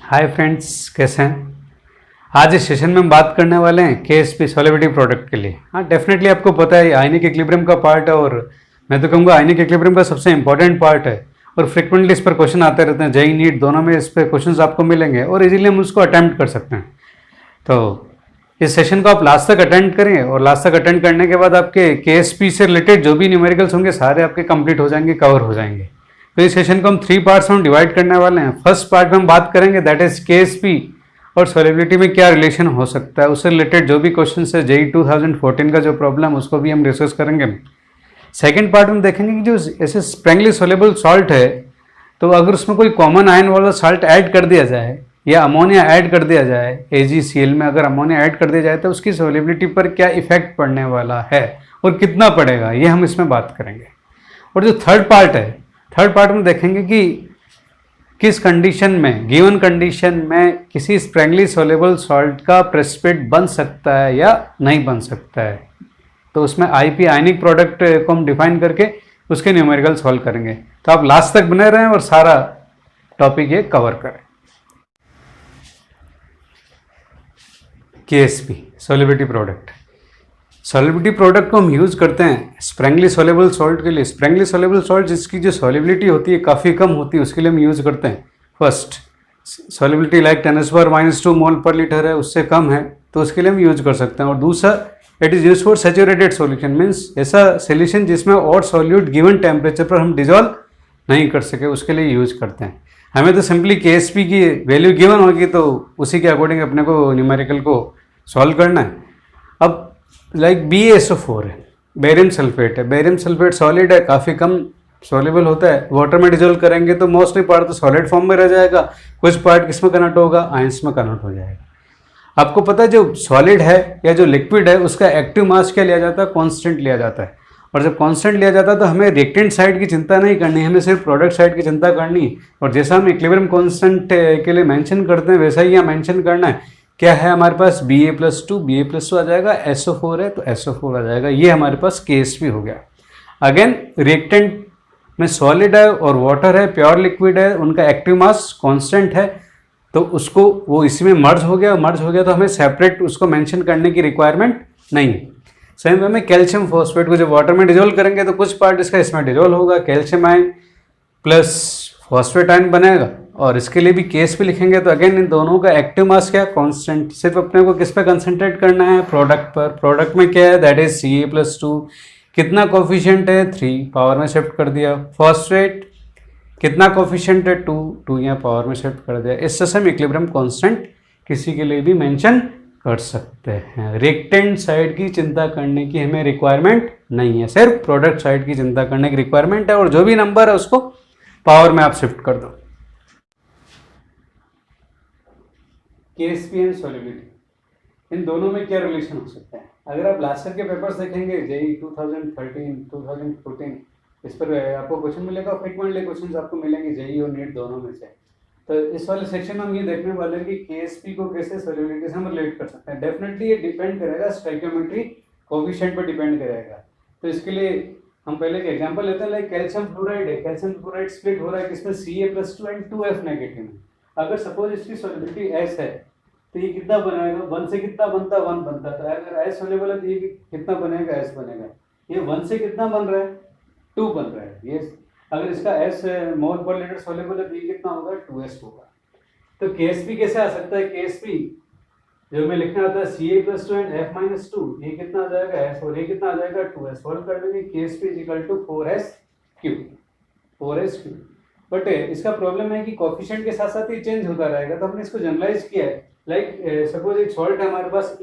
Hi friends, कैसे हैं। आज इस सेशन में हम बात करने वाले हैं केएसपी सॉलिबिलिटी प्रोडक्ट के लिए। हाँ, डेफिनेटली आपको पता है आयनिक इक्विलिब्रियम का पार्ट है और मैं तो कहूँगा आयनिक इक्विलिब्रियम का सबसे इंपॉर्टेंट पार्ट है और फ्रिक्वेंटली इस पर क्वेश्चन आते रहते हैं। जेईई नीट दोनों में इस पर क्वेश्चन आपको मिलेंगे और इजीली हम उसको अटेम्प्ट कर सकते हैं। तो इस सेशन को आप लास्ट तक अटेंड करें और लास्ट तक अटेंड करने के बाद आपके केएसपी से रिलेटेड जो भी न्यूमेरिकल्स होंगे सारे आपके कंप्लीट हो जाएंगे, कवर हो जाएंगे। तो इस सेशन को हम 3 पार्ट्स में डिवाइड करने वाले हैं। फर्स्ट पार्ट में हम बात करेंगे दैट इज केएसपी और सॉलिबिलिटी में क्या रिलेशन हो सकता है, उससे रिलेटेड जो भी क्वेश्चन है जेईई 2014 का जो प्रॉब्लम उसको भी हम डिस्कस करेंगे। सेकेंड पार्ट में देखेंगे कि जो ऐसे स्प्रेंगली सोलेबल सॉल्ट है तो अगर उसमें कोई कॉमन आयन वाला सॉल्ट ऐड कर दिया जाए या अमोनिया ऐड कर दिया जाए, AgCl में अगर अमोनिया ऐड कर दिया जाए तो उसकी सोलिबिलिटी पर क्या इफेक्ट पड़ने वाला है और कितना पड़ेगा, ये हम इसमें बात करेंगे। और जो थर्ड पार्ट में देखेंगे कि किस कंडीशन में, गिवन कंडीशन में किसी स्प्रेंगली सोलेबल सॉल्ट का प्रेसिपिटेट बन सकता है या नहीं बन सकता है। तो उसमें आईपी आयनिक प्रोडक्ट को हम डिफाइन करके उसके न्यूमेरिकल सॉल्व करेंगे। तो आप लास्ट तक बने रहें और सारा टॉपिक ये कवर करें। केएसपी सॉलिबिलिटी प्रोडक्ट को हम यूज़ करते हैं स्प्रेंगली सोलेबल सॉल्ट के लिए। स्प्रेंगली सोलेबल सॉल्ट जिसकी जो सॉलिबिलिटी होती है काफ़ी कम होती है उसके लिए हम यूज़ करते हैं। फर्स्ट सॉलिबिलिटी लाइक 10⁻² मोल पर लीटर है, उससे कम है तो उसके लिए हम यूज़ कर सकते हैं। और दूसरा it is use for saturated solution, means ऐसा सॉल्यूशन जिसमें और सॉल्यूट गिवन टेम्परेचर पर हम डिजॉल्व नहीं कर सके उसके लिए यूज़ करते हैं। हमें तो सिंपली केएसपी की वैल्यू गिवन होगी तो उसी के अकॉर्डिंग अपने को न्यूमेरिकल को सॉल्व करना है। अब लाइक BaSO4 है, बेरियम सल्फेट है। बेरियम सल्फेट सॉलिड है, काफ़ी कम सॉल्युबल होता है। वाटर में डिजोल्व करेंगे तो मोस्टली पार्ट तो सॉलिड फॉर्म में रह जाएगा, कुछ पार्ट किस में कन्वर्ट होगा, आयंस में कन्वर्ट हो जाएगा। आपको पता है जो सॉलिड है या जो लिक्विड है उसका एक्टिव मास क्या लिया जाता है, कॉन्स्टेंट लिया जाता है। और जब कॉन्स्टेंट लिया जाता है तो हमें रिएक्टेंट साइड की चिंता नहीं करनी, हमें सिर्फ प्रोडक्ट साइड की चिंता करनी है। और जैसा हम इक्विलिब्रियम कॉन्स्टेंट के लिए मेंशन करते हैं वैसा ही यहाँ मेंशन करना है। क्या है हमारे पास Ba+2 आ जाएगा, SO4 है तो SO4 आ जाएगा। ये हमारे पास केएसपी हो गया। अगेन रिएक्टेंट में सॉलिड है और वाटर है, प्योर लिक्विड है, उनका एक्टिव मास कांस्टेंट है तो उसको वो इसी में मर्ज हो गया तो हमें सेपरेट उसको मेंशन करने की रिक्वायरमेंट नहीं है। सेम वे में कैल्शियम फॉस्फेट को जब वाटर में डिजोल्व करेंगे तो कुछ पार्ट इसका इसमें डिजोल्व होगा, calcium ion plus phosphate ion बनेगा। और इसके लिए भी केएसपी लिखेंगे तो अगेन इन दोनों का एक्टिव मास क्या, कांस्टेंट। सिर्फ अपने को किस पे कंसंट्रेट करना है, प्रोडक्ट पर। प्रोडक्ट में क्या है दैट इज Ca+2। कितना कोफिशिएंट है, 3 पावर में शिफ्ट कर दिया। फॉस्फेट कितना कोफिशिएंट है, 2 यहाँ पावर में शिफ्ट कर दिया। इससे हम इक्विलिब्रियम कांस्टेंट किसी के लिए भी मेंशन कर सकते हैं। रिएक्टेंट साइड की चिंता करने की हमें रिक्वायरमेंट नहीं है, सिर्फ प्रोडक्ट साइड की चिंता करने की रिक्वायरमेंट है। और जो भी नंबर है उसको पावर में आप शिफ्ट कर दो। केएसपी एंड सॉलिबिलिटी, इन दोनों में क्या रिलेशन हो सकता है। अगर आप लास्ट ईयर के पेपर्स देखेंगे जेईई 2013, 2014 इस पर आपको क्वेश्चन मिलेगा, फ्रीक्वेंटली क्वेश्चंस आपको मिलेंगे जेईई और नीट दोनों में से। तो इस वाले सेक्शन में हम ये देखने वाले हैं कि केएसपी को कैसे सॉलिबिलिटी से हम रिलेट कर सकते हैं। डेफिनेटली ये डिपेंड करेगा स्टोइकियोमेट्री कोएफिशिएंट पर डिपेंड करेगा। तो इसके लिए हम पहले एक एग्जांपल लेते हैं। लाइक कैल्शियम फ्लोराइड है, कैल्शियम फ्लोराइड स्प्लिट हो रहा है किसमें, Ca+2 एंड 2F नेगेटिव में। अगर सपोज इसकी सॉलिबिलिटी S है तो ये कितना बनाएगा, 1 से कितना बनता है, 1 बनता है। तो अगर S सॉल्युबल है तो ये कितना बनेगा, S बनेगा। ये 1 से कितना बन रहा है, 2 बन रहा है। ये अगर इसका S मोल पर लीटर सॉल्युबल है तो ये कितना होगा, 2S होगा। तो केएसपी कैसे आ सकता है, केएसपी जो हमें लिखना होता है Ca+2 एंड F-2, ये कितना आ जाएगा S और ये कितना आ जाएगा 2S। सॉल्व कर देंगे केएसपी = 4S3। बट इसका प्रॉब्लम है कि कोफिशिएंट के साथ साथ ही चेंज होता रहेगा। तो हमने इसको जनरलाइज किया है। लाइक सपोज एक सॉल्ट है हमारे पास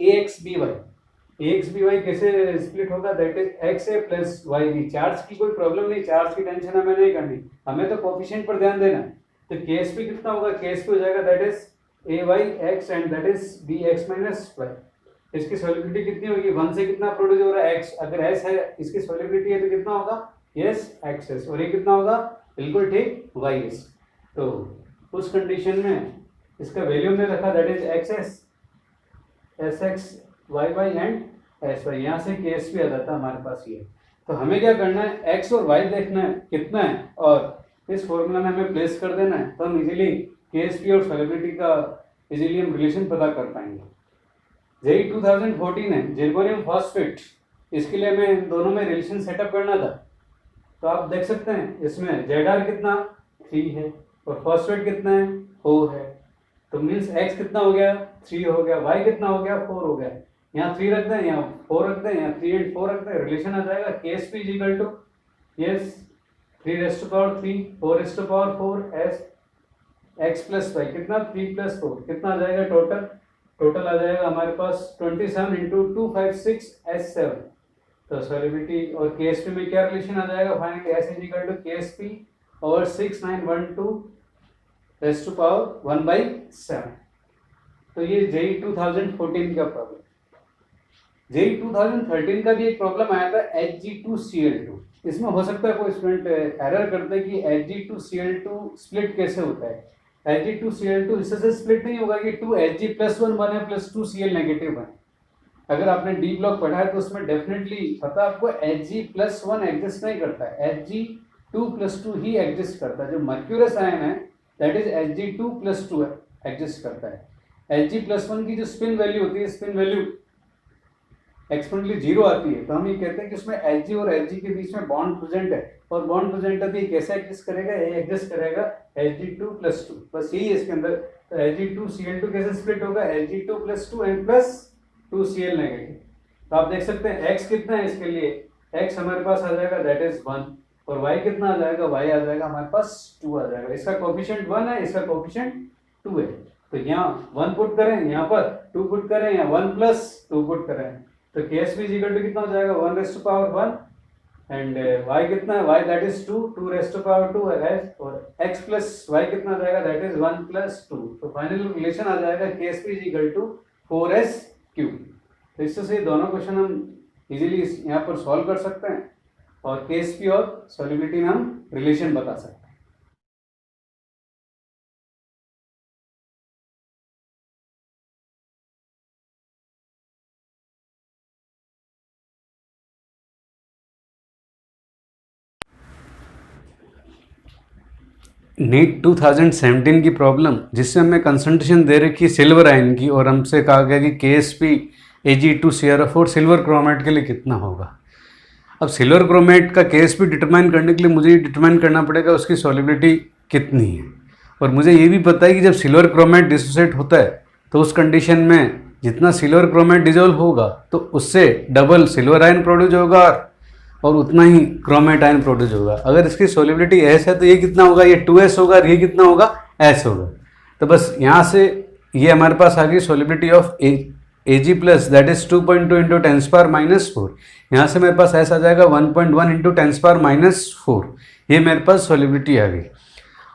AXBY कैसे स्प्लिट होगा, that is XA + YB। Charge की कोई प्रॉब्लम नहीं, चार्ज की टेंशन हमें नहीं करनी, हमें तो कोफिशिएंट पर ध्यान देना है। तो केएसपी कितना होगा, केएसपी हो जाएगा that is AYX and that is BX-Y। इसकी सॉलिबिलिटी कितनी होगी, 1 से कितना प्रोड्यूस हो रहा है, X। अगर S है इसकी सॉलिबिलिटी है तो कितना होगा, XS। और ये कितना होगा, बिल्कुल ठीक, YS। तो उस कंडीशन में इसका वैल्यू में रखा that is XS, SX, YY and SY। यहाँ से केएसपी आ जाता है हमारे पास ये। तो हमें क्या करना है, X और Y देखना है कितना है और इस फॉर्मूला में हमें प्लेस कर देना है। तो हम इजीली KSP और सॉलिबिलिटी का इजीली हम रिलेशन पता कर पाएंगे। जेई 2014 है, जिरकोनियम फॉस्फेट, इसके लिए हमें दोनों में रिलेशन सेटअप करना था। तो आप देख सकते हैं इसमें ZR कितना 3 है और फॉस्फेट कितना है 4 है, तो मीन्स X कितना हो गया 3 हो गया, Y कितना हो गया 4 हो गया। यहाँ 3 रखते हैं, यहाँ 4 रखते हैं, यहाँ 3 and 4 रखते हैं, रिलेशन आ जाएगा KSP is equal to yes 3⁻3 4⁴ S X plus y कितना 3 + 4 कितना आ जाएगा टोटल आ जाएगा हमारे पास 27 × 256 S7। तो सॉलिबिलिटी और KSP में क्या रिलेशन आ जाएगा finally S is equal to KSP और 6912 1/7। तो ये जेई 2014 का प्रॉब्लम। जेई 2013 का भी एक प्रॉब्लम आया था Hg2Cl2। इसमें हो सकता है कोई स्टूडेंट एरर करते हैं कि Hg2Cl2 स्प्लिट कैसे होता है। Hg2Cl2 इससे से स्प्लिट नहीं होगा कि 2Hg+1 बने +2Cl नेगेटिव बने। अगर आपने डी ब्लॉक पढ़ा है तो उसमें डेफिनेटली पता आपको Hg+1 एग्जिस्ट नहीं करता है, Hg2+2 ही एग्जिस्ट करता है। जो मर्क्यूरस आयन है दैट इज Hg2+2 एग्जिस्ट करता है। Hg+1 की जो स्पिन वैल्यू होती है, स्पिन वैल्यू एक्सपोनेंटली 0 आती है, तो हम ये कहते हैं कि उसमें Hg और Hg के बीच में बॉन्ड प्रेजेंट है, और बॉन्ड प्रेजेंट है तो ये कैसे एग्जिस्ट करेगा, ये एग्जिस्ट करेगा Hg2+2, बस यही है इसके अंदर। तो Hg2Cl2 कैसे स्प्लिट होगा, Hg2+2 एंड +2Cl नेगेटिव। तो आप देख सकते हैं x कितना है इसके लिए, x हमारे पास आ जाएगा दैट इज 1, और y कितना आ जाएगा, y आ जाएगा हमारे पास 2 आ जाएगा। इसका कोफिशिएंट 1 है, इसका कोफिशिएंट 2 है, तो यहाँ 1 पुट करें, यहाँ पर 2 पुट करें, यहाँ 1 + 2 पुट करें, तो KSP इज इक्वल टू कितना हो जाएगा 1⁻1 एंड y कितना है, y दैट इज 2⁻2 है, और x प्लस y कितना आ जाएगा दैट इज 1 + 2। तो फाइनल रिलेशन आ जाएगा KSP is equal to 4s³। तो इससे से दोनों क्वेश्चन हम इजीली यहाँ पर सॉल्व कर सकते हैं, और KSP और सॉल्युबिलिटी में हम रिलेशन बता सकते हैं। नीट 2017 की प्रॉब्लम जिससे हमें कंसंट्रेशन दे रखी है सिल्वर आयन की, और हमसे कहा गया कि KSP Ag2CrO4 सिल्वर क्रोमेट के लिए कितना होगा। अब सिल्वर क्रोमेट का KSP डिटरमाइन करने के लिए मुझे ये डिटरमाइन करना पड़ेगा उसकी सॉल्युबिलिटी कितनी है, और मुझे ये भी पता है कि जब सिल्वर क्रोमेट डिसोसिएट होता है तो उस कंडीशन में जितना सिल्वर क्रोमेट डिजोल्व होगा तो उससे डबल सिल्वर आयन प्रोड्यूस होगा और उतना ही क्रोमेट आयन प्रोड्यूस होगा। अगर इसकी सॉल्युबिलिटी S है तो ये कितना होगा, ये 2s होगा, और ये कितना होगा S होगा। तो बस यहाँ से ये हमारे पास आ गई solubility of Ag plus that is 2.2 × 10⁻⁴। यहाँ से मेरे पास S आ जाएगा 1.1 × 10⁻⁴। ये मेरे पास सॉल्युबिलिटी आ गई।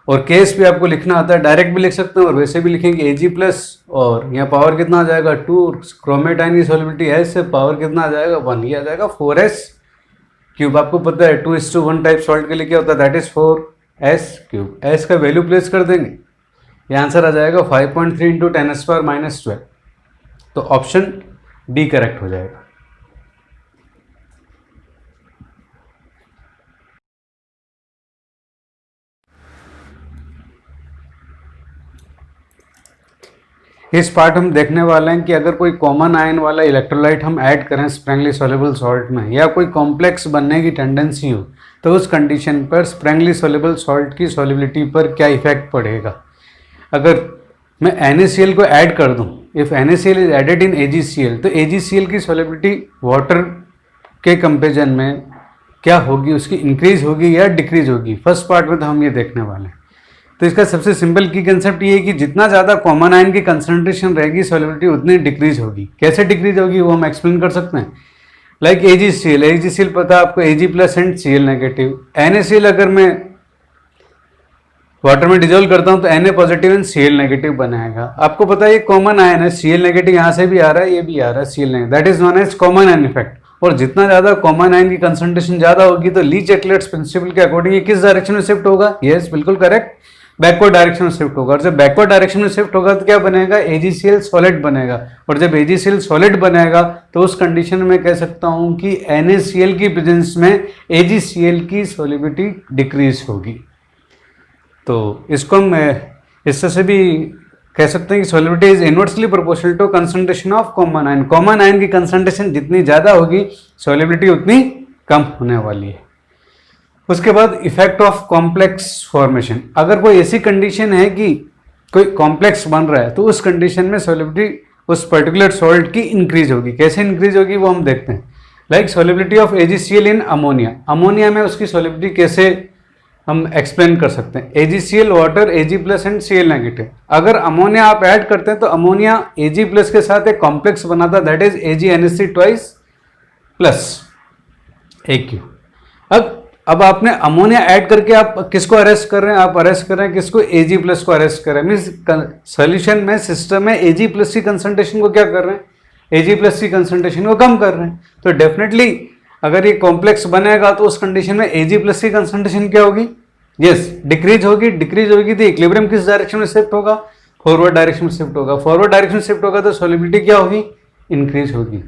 और KSP आपको लिखना आता है, डायरेक्ट भी लिख सकते हैं और वैसे भी लिखेंगे Ag प्लस, और यहाँ पावर कितना आ जाएगा 2, क्रोमेट आयन की सॉल्युबिलिटी S से पावर कितना आ जाएगा 1, ये आ जाएगा 4s³। आपको पता है 2:1 टाइप सॉल्ट के लिए क्या होता है दैट इज 4s³। S का वैल्यू प्लेस कर देंगे, ये आंसर आ जाएगा 5.3 × 10⁻12। तो ऑप्शन डी करेक्ट हो जाएगा। इस पार्ट हम देखने वाले हैं कि अगर कोई कॉमन आयन वाला इलेक्ट्रोलाइट हम ऐड करें स्प्रैंगली सॉल्युबल सॉल्ट में, या कोई कॉम्प्लेक्स बनने की टेंडेंसी हो, तो उस कंडीशन पर स्प्रैंगली सॉल्युबल सॉल्ट की सॉल्युबिलिटी पर क्या इफेक्ट पड़ेगा। अगर मैं NaCl को ऐड कर दूं, if NaCl is added in AgCl, तो AgCl की सॉल्युबिलिटी वाटर के कंपेरिजन में क्या होगी, उसकी इंक्रीज होगी या डिक्रीज होगी। फर्स्ट पार्ट में तो हम ये देखने वाले हैं। तो इसका सबसे सिंपल की कंसेप्ट ये है कि जितना ज़्यादा कॉमन आयन की कंसंट्रेशन रहेगी सॉल्युबिलिटी उतनी डिक्रीज होगी। कैसे डिक्रीज होगी वो हम एक्सप्लेन कर सकते हैं। लाइक AgCl पता है आपको Ag plus and Cl negative. NaCl अगर मैं वाटर में डिजोल्व करता हूँ तो Na positive and Cl negative बनाएगा। आपको पता है ये कॉमन आयन है, Cl नेगेटिव यहाँ से भी आ रहा है, ये भी आ रहा है Cl negative, that is known as common ion effect. और जितना ज़्यादा कॉमन आयन की कंसंट्रेशन ज़्यादा होगी तो लीच-एटलेट्स प्रिंसिपल के अकॉर्डिंग ये किस डायरेक्शन में शिफ्ट होगा, यस बिल्कुल करेक्ट, बैकवर्ड डायरेक्शन में शिफ्ट होगा। और जब बैकवर्ड डायरेक्शन में शिफ्ट होगा तो क्या बनेगा, AgCl सॉलिड बनेगा। और जब AgCl सॉलिड बनेगा तो उस कंडीशन में कह सकता हूँ कि NaCl की प्रेजेंस में AgCl की सॉल्युबिलिटी डिक्रीज होगी। तो इसको हम इससे से भी कह सकते हैं कि solubility is inversely proportional to concentration of common ion. Common ion की कंसंट्रेशन जितनी ज़्यादा होगी सॉलिबिलिटी उतनी कम होने वाली है। उसके बाद इफेक्ट ऑफ कॉम्प्लेक्स फॉर्मेशन। अगर कोई ऐसी कंडीशन है कि कोई कॉम्प्लेक्स बन रहा है तो उस कंडीशन में सॉलिबिलिटी उस पर्टिकुलर सॉल्ट की इंक्रीज होगी। कैसे इंक्रीज होगी वो हम देखते हैं। Like solubility of AgCl in ammonia. Ammonia में उसकी सॉलिबिलिटी कैसे हम एक्सप्लेन कर सकते हैं। AgCl water Ag+ and Cl-। अगर अमोनिया आप ऐड करते हैं तो अमोनिया Ag+ के साथ एक कॉम्प्लेक्स बनाता है, that is AgNH3 twice plus AQ। अब आपने अमोनिया ऐड करके आप किसको अरेस्ट कर रहे हैं? आप अरेस्ट कर रहे हैं किसको? Ag+ को अरेस्ट कर रहे हैं। मीन्स सोल्यूशन में सिस्टम में Ag+ की कंसंट्रेशन को क्या कर रहे हैं? Ag+ की कंसंट्रेशन को कम कर रहे हैं। तो डेफिनेटली अगर ये कॉम्प्लेक्स बनेगा तो उस कंडीशन में Ag+ की कंसंट्रेशन क्या होगी? यस, डिक्रीज होगी। डिक्रीज होगी तो इक्विलिब्रियम किस डायरेक्शन में शिफ्ट होगा? फॉरवर्ड डायरेक्शन में शिफ्ट होगा। फॉरवर्ड डायरेक्शन में शिफ्ट होगा तो सॉलिबिलिटी क्या होगी? इंक्रीज होगी।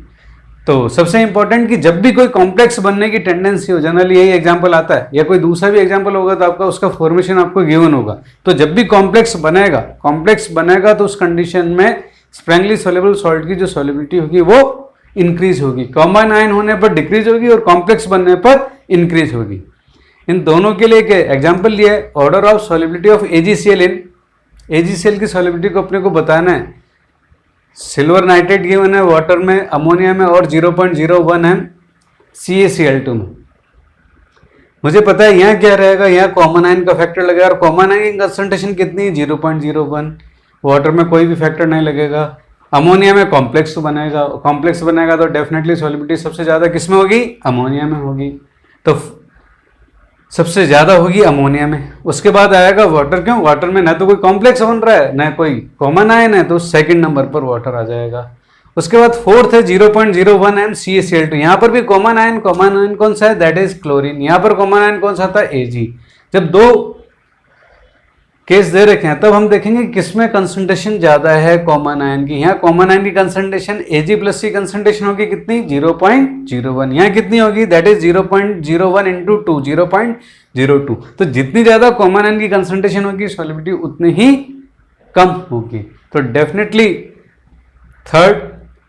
तो सबसे इंपॉर्टेंट कि जब भी कोई कॉम्प्लेक्स बनने की टेंडेंसी हो, जनरली यही एग्जांपल आता है या कोई दूसरा भी एग्जांपल होगा तो आपका उसका फॉर्मेशन आपको गिवन होगा। तो जब भी कॉम्प्लेक्स बनेगा तो उस कंडीशन में स्प्रैंगली सोल्युबल सॉल्ट की जो सॉलिबिलिटी होगी वो इंक्रीज होगी। कॉमन आयन होने पर डिक्रीज होगी और कॉम्प्लेक्स बनने पर इंक्रीज होगी। इन दोनों के लिए एक एग्जाम्पल लिया है, order of solubility of AgCl in. AgCl की सॉलिबिलिटी को अपने को बताना है। सिल्वर नाइट्रेट गिवन है वाटर में, अमोनिया में और 0.01 m CaCl2 में। मुझे पता है यहाँ क्या रहेगा, यहाँ कॉमन आयन का फैक्टर लगेगा और कॉमन आयन की कंसंट्रेशन कितनी है? 0.01। वाटर में कोई भी फैक्टर नहीं लगेगा। अमोनिया में कॉम्प्लेक्स बनेगा तो डेफिनेटली सॉलिबिलिटी सबसे ज़्यादा किस में होगी? अमोनिया में होगी। तो सबसे ज़्यादा होगी अमोनिया में। उसके बाद आएगा वाटर। क्यों? वाटर में ना तो कोई कॉम्प्लेक्स बन रहा है ना कोई कॉमन आयन है, तो सेकंड नंबर पर वाटर आ जाएगा। उसके बाद फोर्थ है 0.01 m CaCl2। यहाँ पर भी कॉमन आयन कौन सा है? That is chlorine. यहाँ पर कॉमन आयन कौन सा था? Ag। जब दो केस दे रखे हैं तब हम देखेंगे किसमें कंसंट्रेशन ज्यादा है कॉमन आयन की। यहाँ कॉमन आयन की कंसंट्रेशन Ag+ की कंसंट्रेशन होगी कितनी? 0.01। यहाँ कितनी होगी? That is 0.01 into 2, 0.02। तो जितनी ज्यादा कॉमन आयन की कंसंट्रेशन होगी सॉलिबिलिटी उतनी ही कम होगी। तो डेफिनेटली थर्ड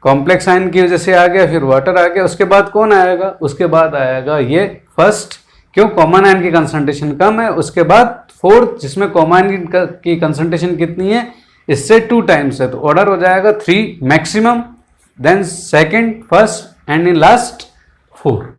कॉम्प्लेक्स आयन की वजह से आ गया, फिर वाटर आ गया। उसके बाद कौन आएगा? उसके बाद आएगा ये फर्स्ट, क्यों? कॉमन आयन की कंसंट्रेशन कम है। उसके बाद फोर्थ जिसमें कॉमन आयन की कंसंट्रेशन कितनी है? इससे 2 टाइम्स है, तो ऑर्डर हो जाएगा 3 maximum, then second, first and in last 4।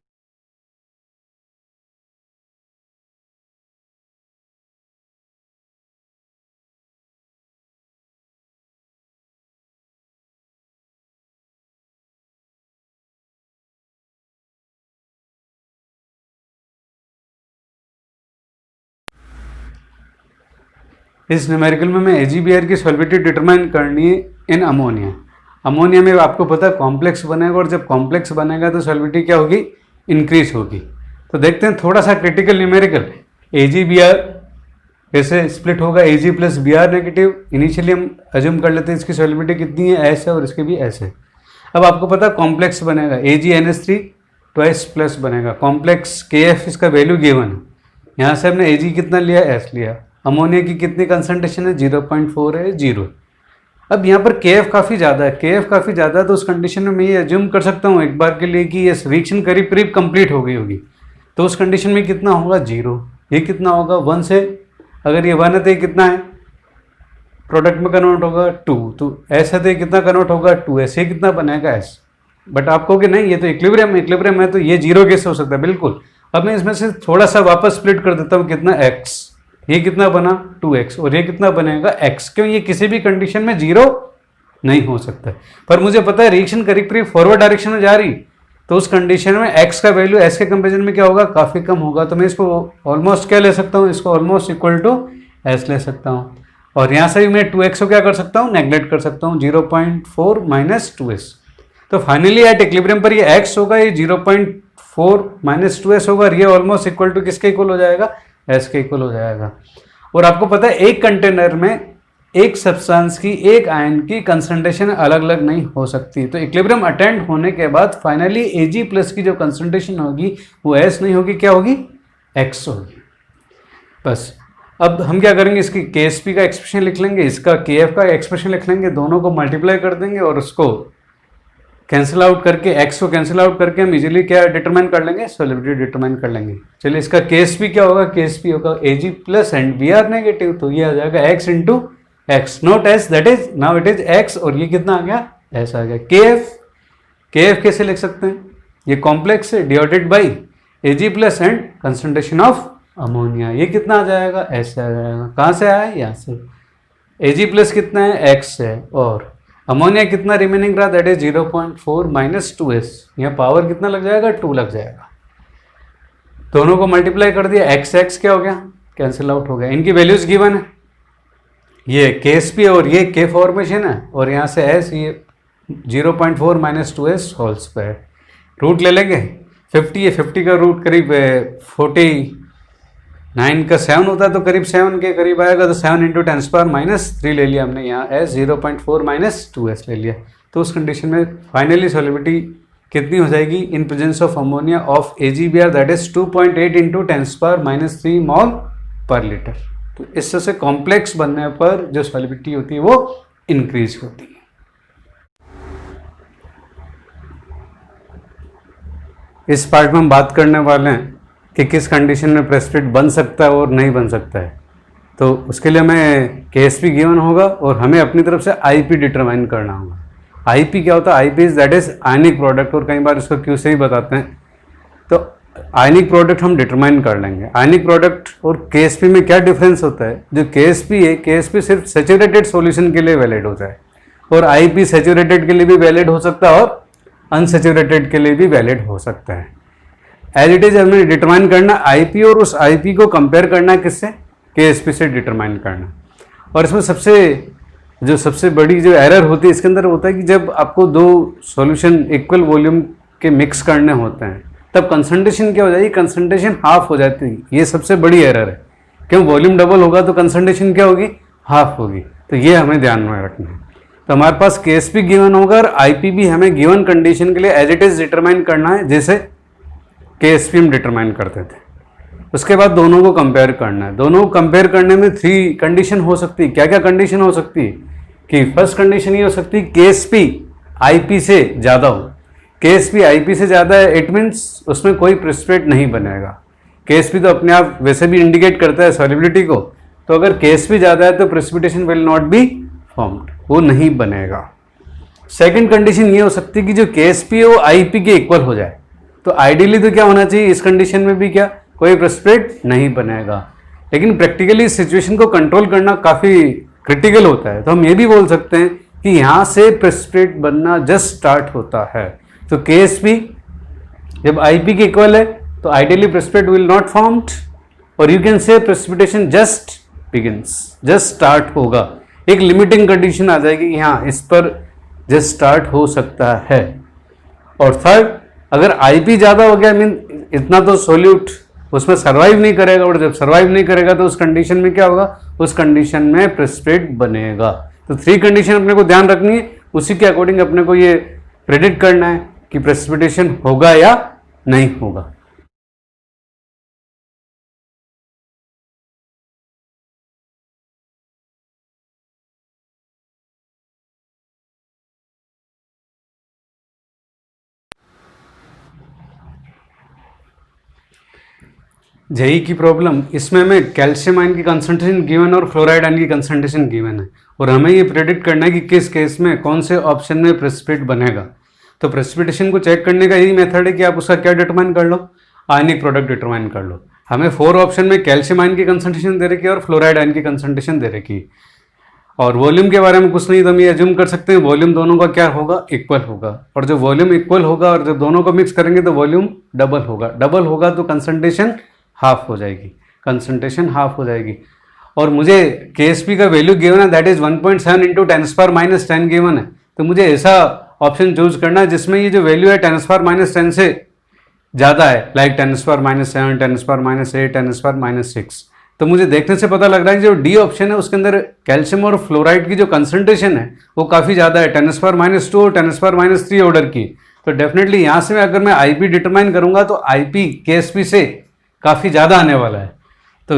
इस न्यूमेरिकल में हमें AgBr की सॉलिबिलिटी डिटरमाइन करनी है इन अमोनिया। अमोनिया में आपको पता है कॉम्प्लेक्स बनेगा और जब कॉम्प्लेक्स बनेगा तो सॉलिबिलिटी क्या होगी? इंक्रीज होगी। तो देखते हैं थोड़ा सा क्रिटिकल न्यूमेरिकल। AgBr कैसे स्प्लिट होगा? Ag + Br negative. इनिशियली हम अज्यूम कर लेते हैं इसकी सॉलिबिलिटी कितनी है? S है और इसकी भी S है। अब आपको पता है कॉम्प्लेक्स बनेगा AgNH3 ट्वाइस प्लस बनेगा। कॉम्प्लेक्स KF इसका वैल्यू गिवन है। यहाँ से हमने Ag कितना लिया? S लिया। अमोनिया की कितनी कंसंट्रेशन है? 0.4 है, 0। अब यहाँ पर KF काफ़ी ज़्यादा है। KF काफ़ी ज़्यादा है तो उस कंडीशन में मैं ये एज्यूम कर सकता हूँ एक बार के लिए कि ये रिएक्शन करीब करीब कंप्लीट हो गई होगी। तो उस कंडीशन में कितना होगा? 0। ये कितना होगा? 1 से, अगर ये 1 है तो ये कितना है? प्रोडक्ट में कन्वर्ट होगा 2। तो S है तो ये कितना कन्वर्ट होगा? 2S। ये कितना बनेगा? S। बट आप कहोगे नहीं ये तो इक्विलिब्रियम है तो ये 0 कैसे हो सकता है? बिल्कुल। अब मैं इसमें से थोड़ा सा वापस स्प्लिट कर देता हूँ। कितना? X। ये कितना बना? 2x। और ये कितना बनेगा? x। क्यों? ये किसी भी कंडीशन में 0 नहीं हो सकता। पर मुझे पता है रिएक्शन करीब करीब फॉरवर्ड डायरेक्शन में जा रही, तो उस कंडीशन में x का वैल्यू s के कंपेरिजन में क्या होगा? काफ़ी कम होगा। तो मैं इसको ऑलमोस्ट क्या ले सकता हूँ? इसको ऑलमोस्ट इक्वल टू s ले सकता हूँ। और यहाँ से भी मैं 2x को क्या कर सकता हूँ? नेग्लेक्ट कर सकता हूँ। 0.4 - 2s। तो फाइनली एट इक्विलिब्रियम पर ये x होगा, ये 0.4 - 2s होगा। ये ऑलमोस्ट इक्वल टू किसके इक्वल हो जाएगा? S के इक्वल हो जाएगा। और आपको पता है एक कंटेनर में एक सब्सटेंस की, एक आयन की कंसंट्रेशन अलग अलग नहीं हो सकती। तो इक्विलिब्रियम अटेंड होने के बाद फाइनली Ag+ की जो कंसंट्रेशन होगी वो S नहीं होगी, क्या होगी? X होगी। बस अब हम क्या करेंगे, इसकी KSP का एक्सप्रेशन लिख लेंगे, इसका KF का एक्सप्रेशन लिख लेंगे, दोनों को मल्टीप्लाई कर देंगे और उसको कैंसिल आउट करके, x को कैंसिल आउट करके हम इजीली क्या डिटरमाइन कर लेंगे, सॉल्युबिलिटी डिटरमाइन कर लेंगे। चलिए इसका KSP क्या होगा, KSP होगा Ag plus and we are negative, तो ये आ जाएगा x into x, not s, that is now it is x, और ये कितना आ गया, s आ गया। KF कैसे लिख सकते हैं, ये कॉम्प्लेक्स है, divided by Ag plus and concentration of ammonia, ये कितना आ जाएगा, s आ जाएगा। कहाँ से आया, यहाँ से। Ag प्लस कितना है, x है, और अमोनिया कितना रिमेनिंग रहा, दैट इज 0.4 माइनस 2s, यहाँ पावर कितना लग जाएगा, 2 लग जाएगा। दोनों को मल्टीप्लाई कर दिया, x क्या हो गया, कैंसिल आउट हो गया। इनकी वैल्यूज गिवन है, ये KSP और ये K फॉर्मेशन है, और यहाँ से s, ये 0.4 minus 2s whole square. Root ले लेंगे, 50 है, 50 का रूट करीब 49 का 7 होता है, तो करीब 7 के करीब आएगा, तो 7 इंटू 10⁻³ ले लिया हमने, यहाँ s 0.4 माइनस 2s ले लिया। तो उस कंडीशन में फाइनली सॉल्युबिलिटी कितनी हो जाएगी, in presence of ammonia of AgBr, that is 2.8 into 10⁻³ मोल पर लीटर। तो इससे से कॉम्प्लेक्स बनने पर जो सॉल्युबिलिटी होती है वो इंक्रीज होती है। इस पार्ट में हम बात करने वाले हैं कि किस कंडीशन में प्रेसिपिटेट बन सकता है और नहीं बन सकता है। तो उसके लिए हमें KSP गिवन होगा और हमें अपनी तरफ से IP डिटरमाइन करना होगा। IP क्या होता है, IP is that is ionic product, और कई बार इसको Q से ही बताते हैं। तो आयनिक प्रोडक्ट हम डिटरमाइन कर लेंगे। आयनिक प्रोडक्ट और KSP में क्या डिफरेंस होता है, जो KSP है, KSP सिर्फ सेचुरेटेड सॉल्यूशन के लिए वैलिड होता है, और IP सेचुरेटेड के लिए भी वैलिड हो सकता है और अनसेचुरेटेड के लिए भी वैलिड हो सकता है। एज इट इज हमें डिटरमाइन करना IP, और उस IP को कंपेयर करना किससे, KSP से डिटरमाइन करना। और इसमें सबसे बड़ी जो एरर होती है इसके अंदर होता है कि जब आपको दो सॉल्यूशन इक्वल वॉल्यूम के मिक्स करने होते हैं, तब कंसंट्रेशन क्या हो जाएगी, कंसंट्रेशन हाफ हो जाती है। ये सबसे बड़ी एरर है, क्यों, वॉल्यूम डबल होगा तो कंसंट्रेशन क्या होगी, हाफ होगी। तो ये हमें ध्यान में रखना है। तो हमारे पास KSP गिवन होगा और IP भी हमें गिवन कंडीशन के लिए एज इट इज डिटरमाइन करना है, जैसे KSP हम डिटरमाइन करते थे। उसके बाद दोनों को कंपेयर करना है। दोनों को कंपेयर करने में 3 कंडीशन हो सकती है। क्या क्या कंडीशन हो सकती है, कि फर्स्ट कंडीशन ये हो सकती है KSP IP से ज़्यादा हो। KSP IP से ज़्यादा है, इट मीन्स उसमें कोई प्रेसिपिटेट नहीं बनेगा। KSP तो अपने आप वैसे भी इंडिकेट करता है सॉल्युबिलिटी को, तो अगर KSP ज़्यादा है तो precipitation will not be formed, वो नहीं बनेगा। सेकंड कंडीशन ये हो सकती है कि जो KSP है वो IP के इक्वल हो जाए। तो आइडियली तो क्या होना चाहिए, इस कंडीशन में भी क्या, कोई प्रेसिपिटेट नहीं बनेगा। लेकिन प्रैक्टिकली इस सिचुएशन को कंट्रोल करना काफ़ी क्रिटिकल होता है। तो हम ये भी बोल सकते हैं कि यहाँ से प्रेसिपिटेट बनना जस्ट स्टार्ट होता है। तो KSP जब IP के इक्वल है तो ideally precipitate will not formed, और you can say precipitation just begins, just start होगा। एक लिमिटिंग कंडीशन आ जाएगी कि हाँ इस पर जस्ट स्टार्ट हो सकता है। और थर्ड, अगर IP ज़्यादा हो गया, मीन इतना तो सोल्यूट उसमें सर्वाइव नहीं करेगा, और जब सर्वाइव नहीं करेगा तो उस कंडीशन में क्या होगा, उस कंडीशन में प्रेसिपिटेट बनेगा। तो 3 कंडीशन अपने को ध्यान रखनी है, उसी के अकॉर्डिंग अपने को ये प्रेडिक्ट करना है कि प्रेसिपिटेशन होगा या नहीं होगा। जेई की प्रॉब्लम, इसमें हमें कैल्शियम आयन की कंसंट्रेशन गिवन और फ्लोराइड आयन की कंसंट्रेशन गिवन है, और हमें ये प्रेडिक्ट करना है कि किस केस में कौन से ऑप्शन में प्रेसिपिटेट बनेगा। तो प्रेसिपिटेशन को चेक करने का यही मेथड है कि आप उसका क्या डिटरमाइन कर लो, आयनिक प्रोडक्ट डिटरमाइन कर लो। हमें 4 ऑप्शन में कैल्शियम आयन की कंसंट्रेशन दे रखी है और फ्लोराइड आयन की कंसंट्रेशन दे रखी है, और वॉल्यूम के बारे में कुछ नहीं, तो हम ये एज्यूम कर सकते हैं वॉल्यूम दोनों का क्या होगा, इक्वल होगा। और जब वॉल्यूम इक्वल होगा और जब दोनों को मिक्स करेंगे तो वॉल्यूम डबल होगा। डबल होगा तो कंसंट्रेशन हाफ हो जाएगी, कंसंट्रेशन हाफ हो जाएगी। और मुझे KSP का वैल्यू गिवन है, दैट इज 1.7 इंटू 10⁻10 गिवन है। तो मुझे ऐसा ऑप्शन चूज करना है जिसमें ये जो वैल्यू है 10⁻10 से ज़्यादा है, लाइक 10⁻7, 10⁻8, 10⁻6। तो मुझे देखने से पता लग रहा है कि जो D ऑप्शन है उसके अंदर कैल्शियम और फ्लोराइड की जो कंसंट्रेशन है वो काफ़ी ज़्यादा है, 10⁻2 और 10⁻3 ऑर्डर की। तो डेफिनेटली यहाँ से अगर मैं IP डिटरमाइन करूँगा तो IP KSP से काफ़ी ज़्यादा आने वाला है। तो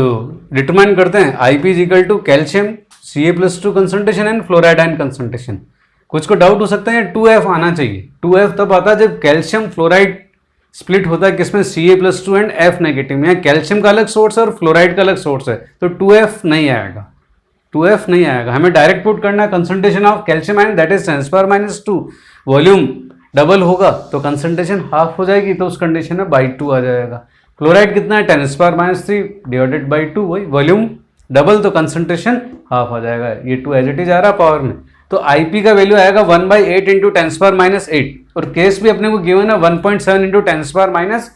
डिटरमाइन करते हैं I P is equal to calcium Ca+2 concentration and fluoride ion concentration. कुछ को डाउट हो सकता है 2F आना चाहिए। 2F तब आता है जब कैल्शियम फ्लोराइड स्प्लिट होता है किसमें, Ca+2 एंड F नेगेटिव में। कैल्शियम का अलग सोर्स है और फ्लोराइड का अलग सोर्स है, तो 2F नहीं आएगा, 2F नहीं आएगा। हमें डायरेक्ट पुट करना है concentration of calcium ion that is 10⁻², volume double होगा तो कंसंट्रेशन हाफ हो जाएगी, तो उस कंडीशन में बाई 2 आ जाएगा। क्लोराइड कितना है 10⁻³ डिवाइडेड बाई 2, वही वॉल्यूम डबल तो कंसंट्रेशन हाफ आ जाएगा। ये 2 एज इट इज आ रहा पावर में, तो Ip का वैल्यू आएगा 1/8 इंटू 10⁻8 और केस भी अपने को गिवन है 1.7 इंटू 10⁻10।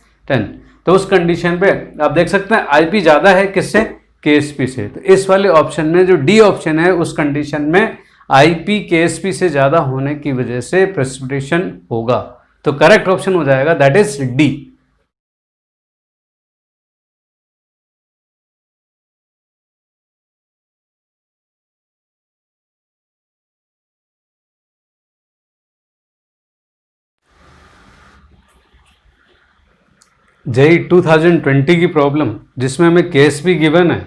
तो उस कंडीशन पे आप देख सकते हैं Ip ज़्यादा है किससे, KSP से। तो इस वाले ऑप्शन में जो डी ऑप्शन है उस कंडीशन में Ip KSP से ज़्यादा होने की वजह से प्रेसिपिटेशन होगा, तो करेक्ट ऑप्शन हो जाएगा दैट इज डी। जेई 2020 की प्रॉब्लम जिसमें हमें KSP गिवन है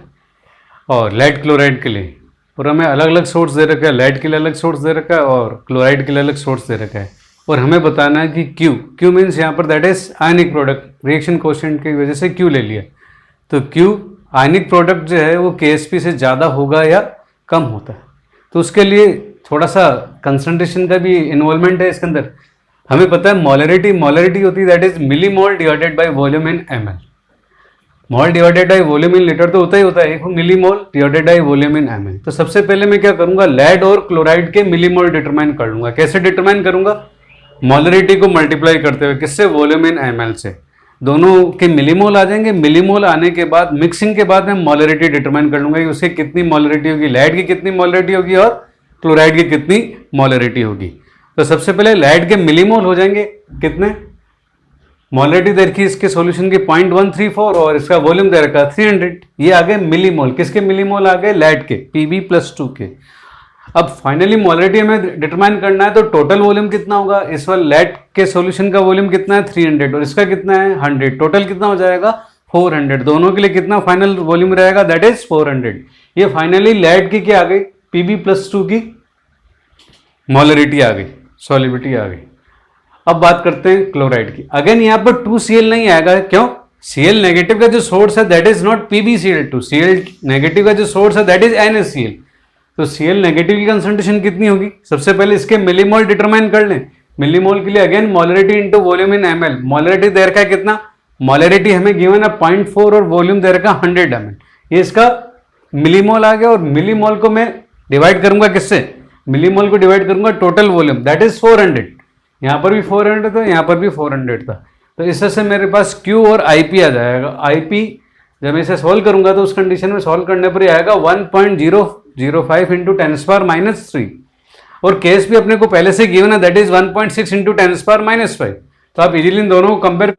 और लेड क्लोराइड के लिए, और हमें अलग अलग सोर्स दे रखा है, लेड के लिए अलग सोर्स दे रखा है और क्लोराइड के लिए अलग सोर्स दे रखा है, और हमें बताना है कि Q मीन्स यहाँ पर that is ionic product, reaction coefficient की वजह से Q ले लिया, तो Q आयनिक प्रोडक्ट जो है वो KSP से ज़्यादा होगा या कम होता है। तो उसके लिए थोड़ा सा कंसंट्रेशन का भी इन्वॉल्वमेंट है इसके अंदर। हमें पता है मोलरिटी होती है that is millimole divided by volume in ml। Mole divided by volume in litre तो होता ही होता है, एक millimole divided by volume in ml। तो सबसे पहले मैं क्या करूंगा, लेड और क्लोराइड के मिलीमोल डिटरमाइन कर लूंगा। कैसे डिटरमाइन करूंगा, मोलरिटी को मल्टीप्लाई करते हुए किससे, वॉल्यूम इन ml से। दोनों के मिलीमोल आ जाएंगे, मिलीमोल आने के बाद मिक्सिंग के बाद मैं मोलरिटी डिटरमाइन कर लूंगा कि उसकी कितनी मोलरिटी होगी, लेड की कितनी मोलरिटी होगी और क्लोराइड की कितनी मोलरिटी होगी। तो सबसे पहले लेड के मिलीमोल हो जाएंगे कितने, मोलरिटी दे रखी इसके सॉल्यूशन की 0.134 और इसका वॉल्यूम दे रखा 300, ये आ गए मिलीमोल। किसके मिलीमोल आ गए, लेड के, Pb+2 के। अब फाइनली मोलरिटी हमें डिटरमाइन करना है, तो टोटल वॉल्यूम कितना होगा, इस वाले लेड के सॉल्यूशन का वॉल्यूम कितना है 300 और इसका कितना है 100, टोटल कितना हो जाएगा 400। दोनों के लिए कितना फाइनल वॉल्यूम रहेगा, दैट इज 400। ये फाइनली लेड की क्या आ गई, Pb+2 की मोलरिटी आ गई, सॉल्युबिलिटी आ गई। अब बात करते हैं क्लोराइड की। अगेन यहाँ पर 2Cl नहीं आएगा, क्यों, Cl नेगेटिव का जो सोर्स है that is not PbCl2, Cl negative का जो सोर्स है दैट इज NaCl। तो Cl नेगेटिव की कंसंट्रेशन कितनी होगी, सबसे पहले इसके मिलीमोल डिटरमाइन कर लें। मिलीमोल के लिए again molarity into volume in ml। Molarity दे रखा है कितना, मोलरिटी हमें गिवन है 0.4 और वॉल्यूम दे रखा 100 ml। ये इसका मिलीमोल आ गया और मिलीमोल को मैं डिवाइड करूंगा किससे, मिलीमोल को डिवाइड करूंगा टोटल वॉल्यूम दैट इज 400। यहाँ पर भी 400 था, यहाँ पर भी 400 था, तो इससे से मेरे पास Q और IP आ जाएगा। IP जब मैं इसे सॉल्व करूंगा तो उस कंडीशन में सॉल्व करने पर ही आएगा 1.005 इंटू 10⁻³ और केस भी अपने को पहले से गिवन है दैट इज 1.6 इंटू 10⁻⁵। तो आप इजीली इन दोनों को कंपेयर